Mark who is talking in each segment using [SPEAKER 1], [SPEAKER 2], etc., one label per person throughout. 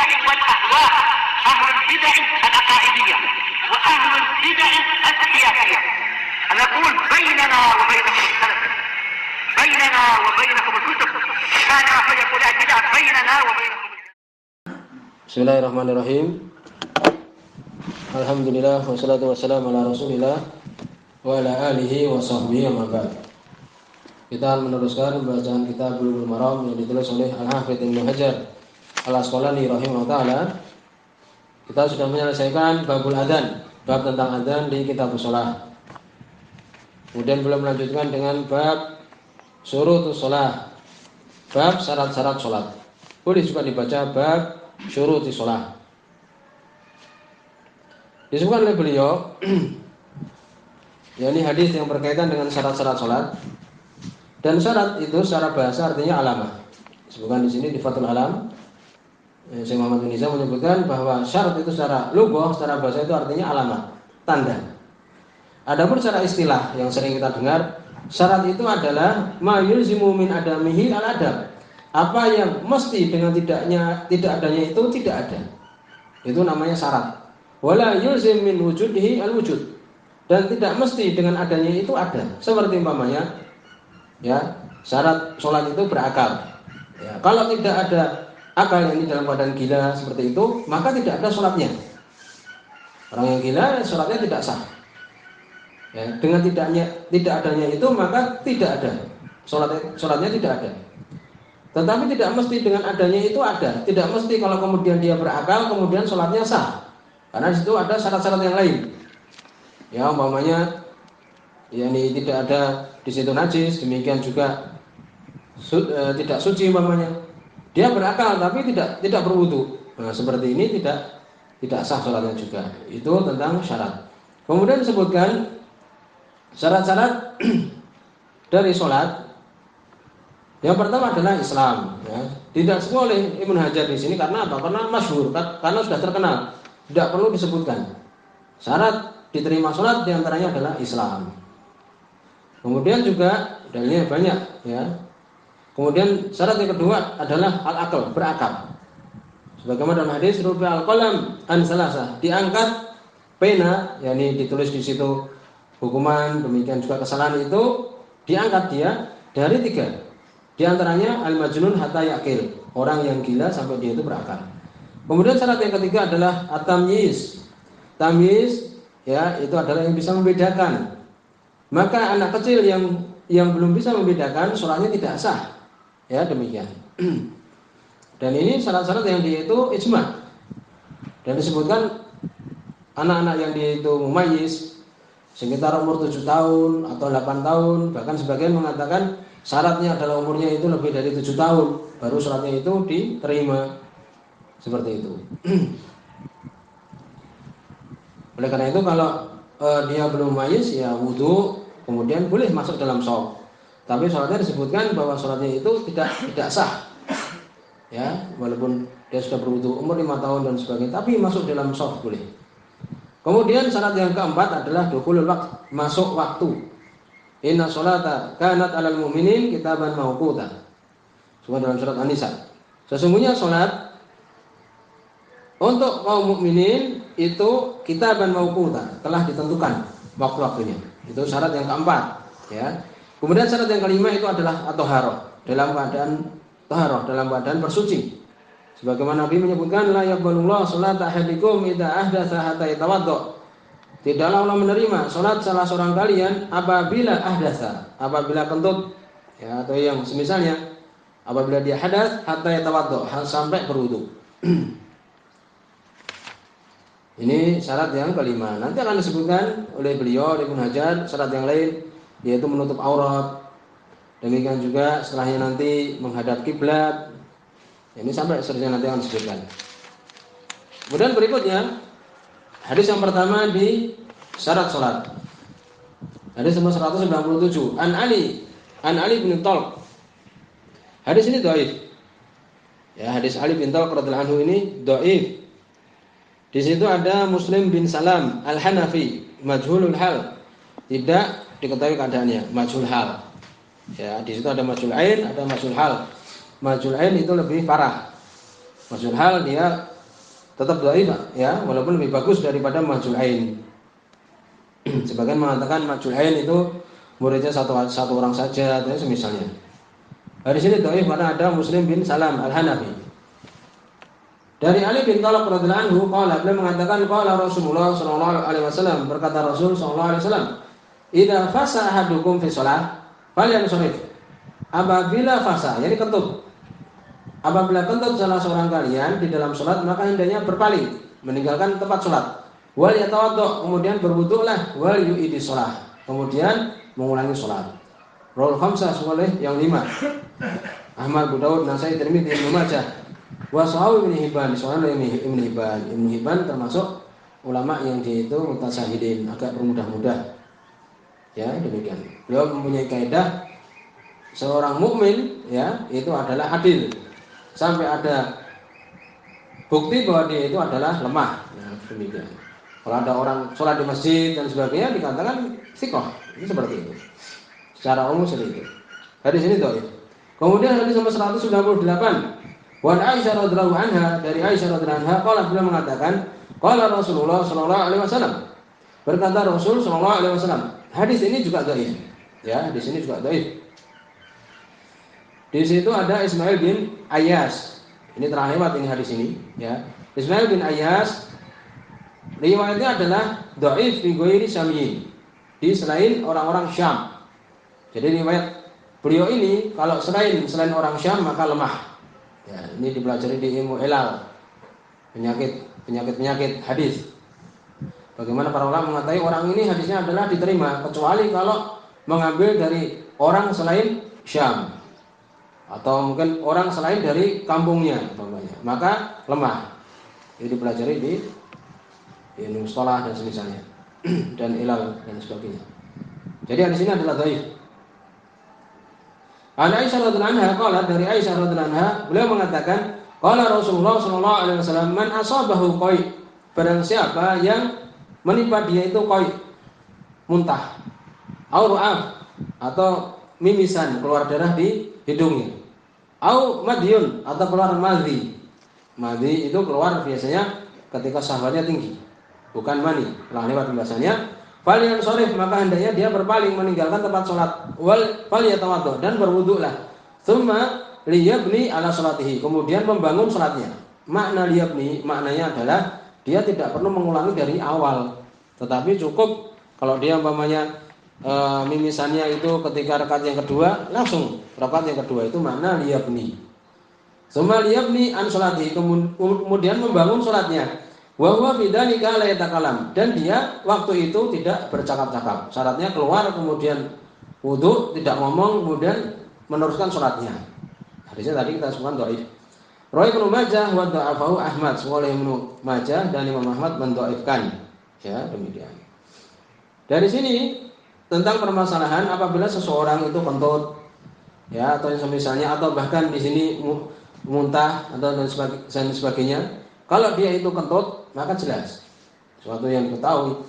[SPEAKER 1] البدع والأهواء، أهل البدع العقائدية وأهل البدع السياسية. نقول بيننا وبينكم السلف، بيننا وبينكم الكتب، كان فيقول البدع بيننا وبينكم.
[SPEAKER 2] Bismillahirrahmanirrahim. Alhamdulillah wassalatu wassalamu ala Rasulillah wa ala alihi wa sahbihi wa ba'd. Kita meneruskan bacaan kitab Bulughul Maram yang ditulis oleh Al-Hafidz Ibnu Hajar Al-Asqalani rahimahullah taala. Kita sudah menyelesaikan babul adzan, bab tentang adzan di kitab shalah. Kemudian belum melanjutkan dengan bab syurutus shalah, bab syarat-syarat salat. Boleh juga dibaca bab syurutis shalah. Disebutkan oleh beliau yakni hadis yang berkaitan dengan syarat-syarat salat. Dan syarat itu secara bahasa artinya alamah. Disebutkan di sini di Fathul Alam, Syekh Muhammad bin Nizam menyebutkan bahwa syarat itu secara lughah, secara bahasa itu artinya alamah, tanda. Adapun secara istilah yang sering kita dengar, syarat itu adalah ma yulzimu min adamihi al-adab. Apa yang mesti dengan tidak adanya itu tidak ada. Itu namanya syarat. Wala yulzim min wujudihi al-wujud. Dan tidak mesti dengan adanya itu ada. Seperti umpamanya, ya, syarat sholat itu berakal. Ya, kalau tidak ada akal yang dalam keadaan gila seperti itu, maka tidak ada sholatnya. Orang yang gila sholatnya tidak sah. Ya, dengan tidak adanya itu maka tidak ada sholatnya tidak ada. Tetapi tidak mesti dengan adanya itu ada. Tidak mesti kalau kemudian dia berakal kemudian sholatnya sah. Karena di situ ada syarat-syarat yang lain. Ya, umpamanya yakni tidak ada di situ najis, demikian juga tidak suci umpamanya. Dia berakal tapi tidak berwudu. Nah, seperti ini tidak sah sholatnya juga. Itu tentang syarat. Kemudian disebutkan syarat-syarat dari sholat. Yang pertama adalah Islam. Ya. Tidak semua oleh Ibnu Hajar di sini karena apa? Karena masyhur, karena sudah terkenal. Tidak perlu disebutkan. Syarat diterima sholat diantaranya adalah Islam. Kemudian juga dalilnya banyak. Ya. Kemudian syarat yang kedua adalah al-aql, berakal. Sebagaimana dalam hadis rufi al-qalam an salasah, diangkat pena, yakni ditulis di situ hukuman, demikian juga kesalahan itu diangkat dia dari 3. Di antaranya al-majnun hatta yaqil, orang yang gila sampai dia itu berakal. Kemudian syarat yang ketiga adalah at-tamyiz. Tamyiz, ya, itu adalah yang bisa membedakan. Maka anak kecil yang belum bisa membedakan sholatnya tidak sah. Ya, demikian. Dan ini syarat-syarat yang dia itu ijma'. Dan disebutkan anak-anak yang dia itu mumayyiz sekitar umur 7 tahun atau 8 tahun, bahkan sebagian mengatakan syaratnya adalah umurnya itu lebih dari 7 tahun baru sholatnya itu diterima. Seperti itu. Oleh karena itu kalau dia belum mumayyiz ya wudu, kemudian boleh masuk dalam shaf. Tapi sholatnya disebutkan bahwa sholatnya itu tidak sah. Ya, walaupun dia sudah berwudu umur 5 tahun dan sebagainya, tapi masuk dalam shaf boleh. Kemudian syarat yang keempat adalah dukhulul waqt, masuk waktu. Inna sholata kanat 'alal mu'minin kitaban mawquta. Semua dalam surat An-Nisa. Sesungguhnya sholat untuk kaum mukminin itu kitaban mawquta, telah ditentukan waktu-waktunya. Itu syarat yang keempat, ya. Kemudian syarat yang kelima itu adalah at-thaharah, dalam keadaan bersuci. Sebagaimana Nabi menyebutkan la yaqbalullahu sholata ahadikum idza ahdatsa hatta yatawaddo. Tidaklah Allah menerima salat salah seorang kalian apabila ahdatsa, apabila kentut, ya, atau yang semisalnya, apabila dia hadas hatta yatawaddo, sampai berwudu. Ini syarat yang kelima. Nanti akan disebutkan oleh beliau Ibnu Hajar syarat yang lain, yaitu menutup aurat. Demikian juga setelahnya nanti menghadap kiblat. Ini sampai seterusnya nanti akan disebutkan. Kemudian berikutnya hadis yang pertama di syarat salat. Hadis nomor 197. An Ali bin Talq. Hadis ini dhaif. Ya, hadis Ali bin Talq radhiyallahu anhu ini dhaif. Di situ ada Muslim bin Salam Al-Hanafi, majhulul hal. Tidak diketahui keadaannya, majhul hal. Ya, di situ ada majhul ain, ada majhul hal. Majhul ain itu lebih parah. Majhul hal dia tetap dhaif ya, walaupun lebih bagus daripada majul ain. Sebagian mengatakan majul ain itu muridnya satu orang saja, atau semisalnya. Di sini dhaif karena ada Muslim bin Salam Al-Hanafi. Dari Ali bin Thalib radhiyallahu anhu, beliau mengatakan qala Rasulullah sallallahu alaihi wasallam, berkata Rasul sallallahu alaihi wasallam, "Idza fasa ahadukum fi shalah, falyansharif." Apabila fasa, yakni kentut. Apabila kentut salah seorang kalian di dalam salat, maka hendaknya berpaling, meninggalkan tempat salat. Wal yatawaddo, kemudian berwudulah, wal yu'idi shalah, kemudian mengulangi salat. Rawal khamsah oleh yang 5. Ahmad, Abu Daud, Nasai, Tirmidzi, Ibnu Majah. Wa sahawi Ibnu Hibban, soalnya Ibnu Hibban. Ibnu Hibban termasuk ulama yang dia itu mutasahidin, agak bermudah-mudah. Ya, demikian. Beliau mempunyai kaidah seorang mukmin ya, itu adalah adil. Sampai ada bukti bahwa dia itu adalah lemah. Ya, demikian. Kalau ada orang sholat di masjid dan sebagainya dikatakan thiqah. Ini seperti itu. Secara umum seperti itu. Hadis ini dhaif. Kemudian hadis nomor 198. Wan Aisyah radhiyallahu anha, dari Aisyah radhiyallahu anha, beliau mengatakan, qala Rasulullah sallallahu alaihi wasallam. Berkata Rasul sallallahu alaihi wasallam. Hadis ini juga dhaif. Ya, hadis ini juga dhaif. Di situ ada Ismail bin Ayyas. Ini terlewat ini hadis ini, ya. Ismail bin Ayyas riwayatnya adalah dhaif fi ghairi Syamiyyin. Di selain orang-orang Syam. Jadi riwayat beliau ini kalau selain orang Syam maka lemah. Ya, ini dipelajari di ilmu ilal, penyakit hadis. Bagaimana para ulama mengatakan orang ini hadisnya adalah diterima kecuali kalau mengambil dari orang selain Syam atau mungkin orang selain dari kampungnya, maka lemah. Ini dipelajari di ilmu mustalah dan semisalnya dan ilal dan sebagainya. Jadi hadis ini adalah dhaif. An Aisyah radhiyallahu anha qala, dari Aisyah radhiyallahu anha, beliau mengatakan qala Rasulullah sallallahu alaihi wasallam, man asabahu qai, barang siapa yang menimpa dia itu qai, muntah, au ru'af, atau mimisan, keluar darah di hidungnya, au madyun, atau keluar madhi. Madhi itu keluar biasanya ketika syahwatnya tinggi, bukan mani. Telah lewat pembahasannya. Falian sorif, maka hendaknya dia berpaling, meninggalkan tempat sholat. Wal faliyatawaddo, dan berwudulah. Tsumma liyabni ala sholatihi, kemudian membangun sholatnya. Makna liyabni, maknanya adalah dia tidak perlu mengulangi dari awal, tetapi cukup kalau dia umpamanya mimisannya itu ketika rakaat yang kedua, langsung rakaat yang kedua, itu makna liyabni. Tsumma liyabni an sholatihi, kemudian membangun sholatnya. Wa huwa bidzalika la yatakalam, dan dia waktu itu tidak bercakap-cakap. Syaratnya keluar kemudian wudu, tidak ngomong, kemudian meneruskan sholatnya. Hadisnya tadi kita sebutkan dhaif. Rawi Ibnu Majah wa dha'afahu Ahmad, oleh Ibnu Majah dan Imam Ahmad mendhaifkan. Ya, demikian. Dari sini tentang permasalahan apabila seseorang itu kentut ya, atau misalnya, atau bahkan di sini muntah atau dan sebagainya. Kalau dia itu kentut, maka jelas sesuatu yang diketahui,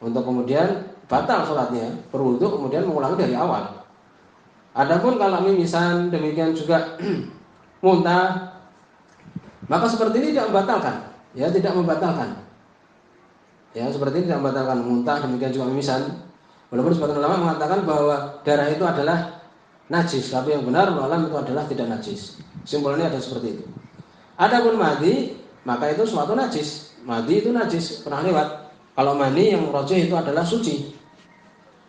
[SPEAKER 2] untuk kemudian batal sholatnya, berwudu kemudian mengulangi dari awal. Adapun kalau mimisan, demikian juga muntah, maka seperti ini tidak membatalkan, ya, tidak membatalkan. Ya, seperti ini tidak membatalkan muntah, demikian juga mimisan. Walaupun sebagian ulama mengatakan bahwa darah itu adalah najis, tapi yang benar ulama itu adalah tidak najis. Simbolnya ada seperti itu. Adapun madi, maka itu suatu najis. Madi itu najis, pernah lewat. Kalau mani yang rajih itu adalah suci.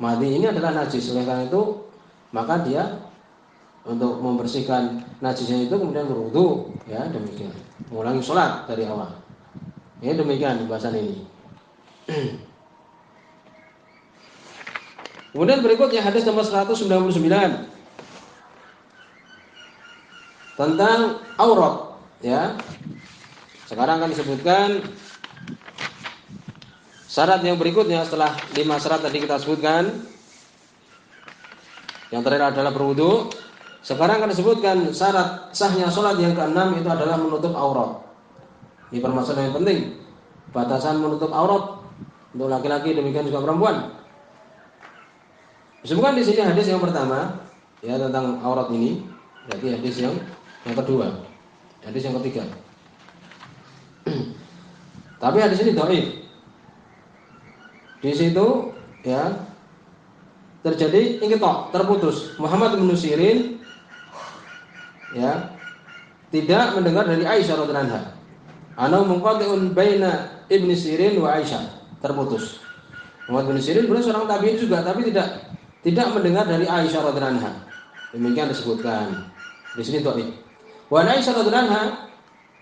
[SPEAKER 2] Madi ini adalah najis. Oleh karena itu, maka dia untuk membersihkan najisnya itu kemudian berwudu, ya, demikian. Mengulangi sholat dari awal. Ya, demikian pembahasan ini. Kemudian berikutnya hadis nomor 199 tentang aurat. Ya, sekarang akan disebutkan syarat yang berikutnya setelah 5 syarat tadi kita sebutkan. Yang terakhir adalah berwudu. Sekarang akan disebutkan syarat sahnya sholat yang ke-6, itu adalah menutup aurat. Ini permasalahan yang penting. Batasan menutup aurat untuk laki-laki, demikian juga perempuan. Disebutkan di sini hadis yang pertama, ya, tentang aurat ini. Berarti hadis yang kedua. Hadis yang ketiga. Tapi hadis ini dhaif. Di situ ya terjadi inqita', terputus. Muhammad bin Sirin ya tidak mendengar dari Aisyah radhiyallahu anha. Ana munqati'un baina Ibnu Sirin wa Aisyah, terputus. Muhammad bin Sirin beliau seorang tabi'in juga, tapi tidak mendengar dari Aisyah radhiyallahu anha. Demikian disebutkan. Di sini dhaif. Wa Aisyah radhiyallahu anha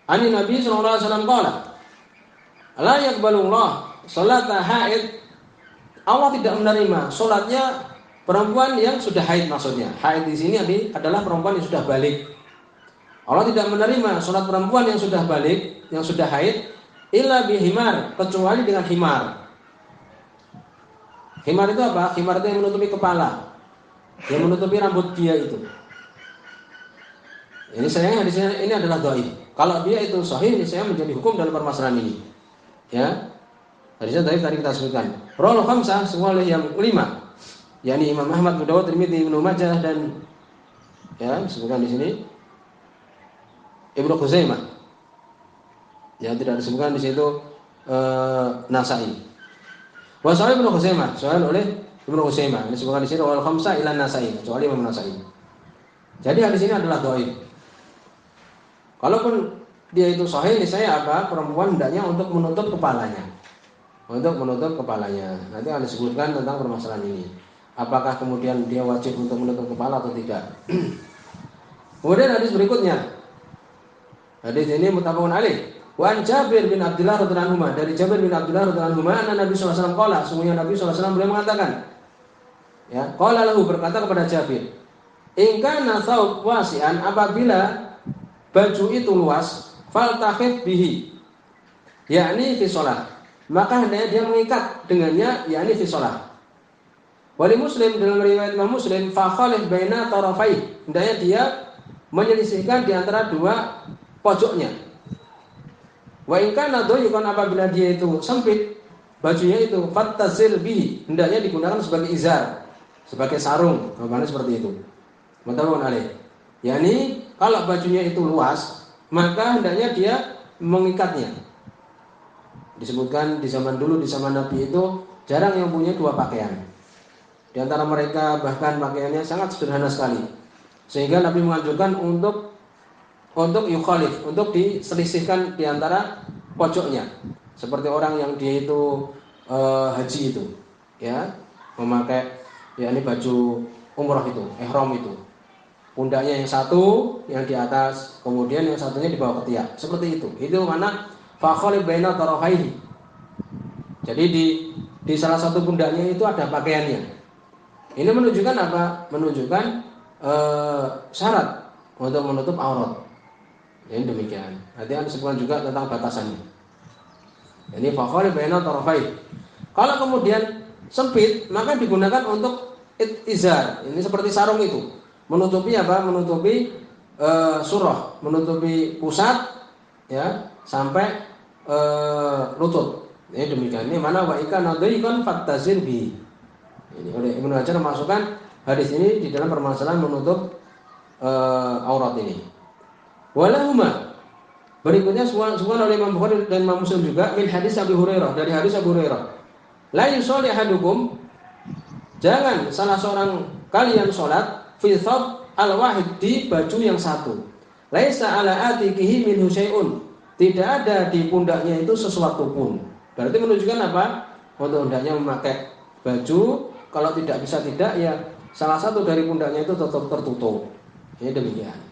[SPEAKER 2] ani Nabi sallallahu alaihi wasallam qala la yaqbalullah salata haid. Allah tidak menerima salatnya perempuan yang sudah haid, maksudnya. Haid di sini adalah perempuan yang sudah balik. Allah tidak menerima salat perempuan yang sudah balik, yang sudah haid illa bihimar, kecuali dengan himar. Himar itu apa? Himar itu yang menutupi kepala, yang menutupi rambut dia itu. Ini sayangnya hadisnya ini adalah dhaif. Kalau dia itu sahih, ini saya menjadi hukum dalam permasalahan ini. Ya. Hadisnya dhaif tadi kita sebutkan. Rawal khamsah, semua oleh yang 5. yakni Imam Ahmad, Abu Dawud, Tirmidzi, Ibnu Majah dan ya disebutkan di sini Ibnu Khuzaimah. Ya tidak disebutkan di situ Nasa'i. Wa sahih Ibnu Khuzaimah, sahih oleh Ibnu Khuzaimah. Disebutkan di sini wal khamsah ila Nasa'i, kecuali Imam Nasa'i. Jadi hadis ini adalah dhaif. Kalaupun dia itu sahih, saya apa? Perempuan hendaknya untuk menutup kepalanya. Untuk menutup kepalanya. Nanti akan disebutkan tentang permasalahan ini. Apakah kemudian dia wajib untuk menutup kepala atau tidak? Kemudian hadis berikutnya. Hadis ini muttafaqun alaih. Wa an Jabir bin Abdullah radhiyallahu anhu, dari Jabir bin Abdullah radhiyallahu anhu, anna Nabi sallallahu alaihi wasallam qala, sungguhnya Nabi sallallahu alaihi wasallam beliau mengatakan, ya, qala lahu, berkata kepada Jabir, in kana thawb wasi'an, apabila baju itu luas, faltakhif bihi, yakni fi shalah, maka hendaknya dia mengikat dengannya, yakni fi shalah. Wali Muslim, dalam riwayat Imam Muslim, fa khalif baina tarafai, hendaknya dia menyelisihkan di antara dua pojoknya. Wa in kana dhayyqan, apabila dia itu sempit bajunya itu, fattazil bihi, hendaknya digunakan sebagai izar, sebagai sarung, maknanya seperti itu. Muttafaqun alaih. Yani kalau bajunya itu luas, maka hendaknya dia mengikatnya. Disebutkan di zaman dulu, di zaman Nabi itu jarang yang punya dua pakaian. Di antara mereka bahkan pakaiannya sangat sederhana sekali. Sehingga Nabi menganjurkan untuk yukhalif, untuk diselisihkan di antara pojoknya. Seperti orang yang dia itu haji itu, ya, memakai yakni baju umrah itu, ihram itu. Pundaknya yang satu yang di atas, kemudian yang satunya di bawah ketiak. Seperti itu. Itu mana fa khalif baina tarafaihi. Jadi di salah satu pundaknya itu ada pakaiannya. Ini menunjukkan apa? Menunjukkan syarat untuk menutup aurat. Ini demikian. Nanti akan disebutkan juga tentang batasannya. Ini fa khalif baina tarafaihi. Kalau kemudian sempit, maka digunakan untuk izar. Ini seperti sarung itu. Menutupi apa? Menutupi surah, menutupi pusat, ya, sampai lutut. Ini demikian. Ini mana wa ikana dhayyqan fattazir bi. Ini oleh Ibnu Hajar memasukkan hadis ini di dalam permasalahan menutup aurat ini. Walahuma, berikutnya semua oleh Imam Bukhari dan Imam Muslim juga min hadis Abu Hurairah, dari hadis Abu Hurairah. La yusalli ahadukum, jangan salah seorang kalian salat fi thawb al-wahid, di baju yang satu. Laisa ala atiqihi minhu syai'un, tidak ada di pundaknya itu sesuatu pun. Berarti menunjukkan apa? Untuk hendaknya memakai baju, kalau tidak bisa tidak, ya salah satu dari pundaknya itu tetap tertutup. Ini demikian.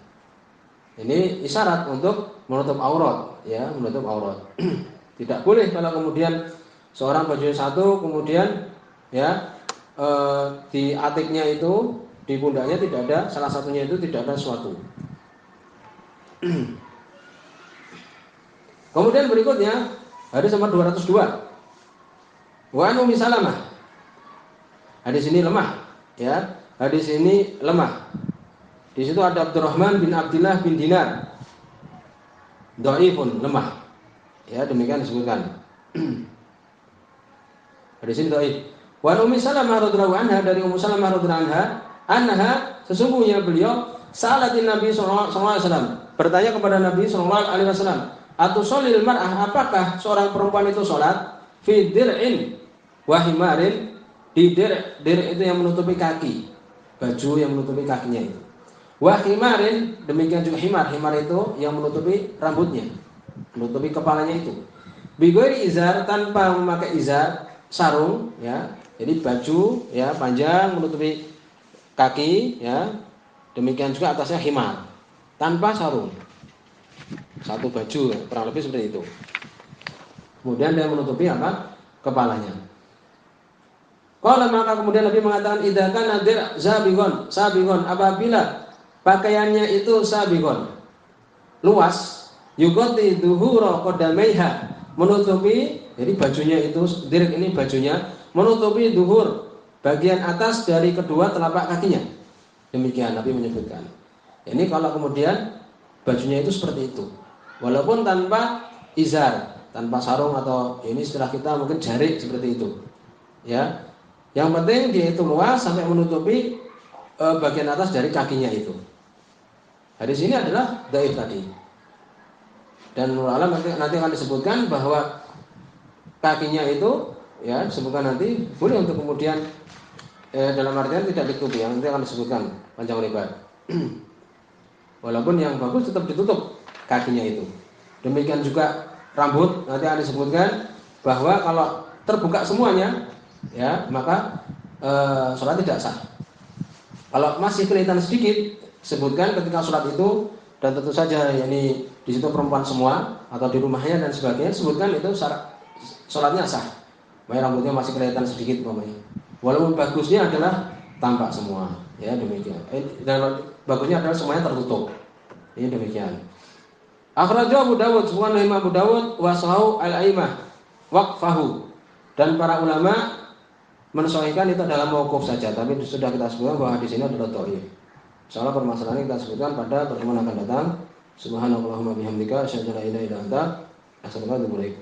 [SPEAKER 2] Ini isyarat untuk menutup aurat, ya, menutup aurat. Tidak boleh kalau kemudian seorang baju satu, kemudian ya di atiknya itu, di pundaknya tidak ada, salah satunya itu tidak ada sesuatu. Kemudian berikutnya hadis nomor 202. Wa an Ummi Salamah. Hadis ini lemah, ya. Hadis ini lemah. Di situ ada Abdurrahman bin Abdullah bin Dinar. Dhaifun, lemah. Ya, demikian disebutkan. Hadis ini dhaif. Wa an Ummi Salamah radhiyallahu anha, dari Ummu Salamah radhiyallahu anha, sesungguhnya beliau salatin Nabi sallallahu alaihi wasallam, bertanya kepada Nabi sallallahu alaihi wasallam, Atusolil mar'ah, apakah seorang perempuan itu sholat fi dir'in wa himarin, di dir' itu yang menutupi kaki, baju yang menutupi kakinya itu. Wa himarin, demikian juga himar itu yang menutupi rambutnya, menutupi kepalanya itu. Bighairi izar, tanpa memakai izar, sarung ya. Jadi baju ya panjang menutupi kaki ya. Demikian juga atasnya himar, tanpa sarung. Satu baju kurang lebih seperti itu. Kemudian dia menutupi apa? Kepalanya. Kalau maka kemudian Nabi mengatakan idza kana dir' sabigon, apabila pakaiannya itu sabigon, luas, yugoti dhuhura qadamaiha, menutupi, jadi bajunya itu dir' ini bajunya menutupi dhuhur, bagian atas dari kedua telapak kakinya. Demikian Nabi menyebutkan. Ini kalau kemudian bajunya itu seperti itu. Walaupun tanpa izar, tanpa sarung atau ini istilah kita mungkin jarik seperti itu. Ya. Yang penting dia itu luas sampai menutupi bagian atas dari kakinya itu. Hadis ini adalah dhaif tadi. Dan ulama nanti akan disebutkan bahwa kakinya itu ya disebutkan nanti boleh untuk kemudian dalam artian tidak ditutupi, yang nanti akan disebutkan panjang lebar. Walaupun yang bagus tetap ditutup kakinya itu. Demikian juga rambut nanti akan disebutkan bahwa kalau terbuka semuanya ya maka sholat tidak sah. Kalau masih kelihatan sedikit, sebutkan ketika sholat itu, dan tentu saja ini di situ perempuan semua atau di rumahnya dan sebagainya, sebutkan itu sholatnya sah. Rambutnya masih kelihatan sedikit umpamanya. Walaupun bagusnya adalah tampak semua, ya demikian. Dan bagusnya adalah semuanya tertutup. Ini demikian. Akhrajahu Abu Dawud, semua Imam Abu Dawud, wasahu al-aimah waqfahu, dan para ulama mensahihkan itu dalam mauquf saja, tapi sudah kita sebutkan bahwa di sini adalah dhaif. Insyaallah permasalahan kita sebutkan pada pertemuan akan datang. Subhanallahumma bihamdika asyhadu an la ilaha illa anta astaghfiruka wa atubu ilaik.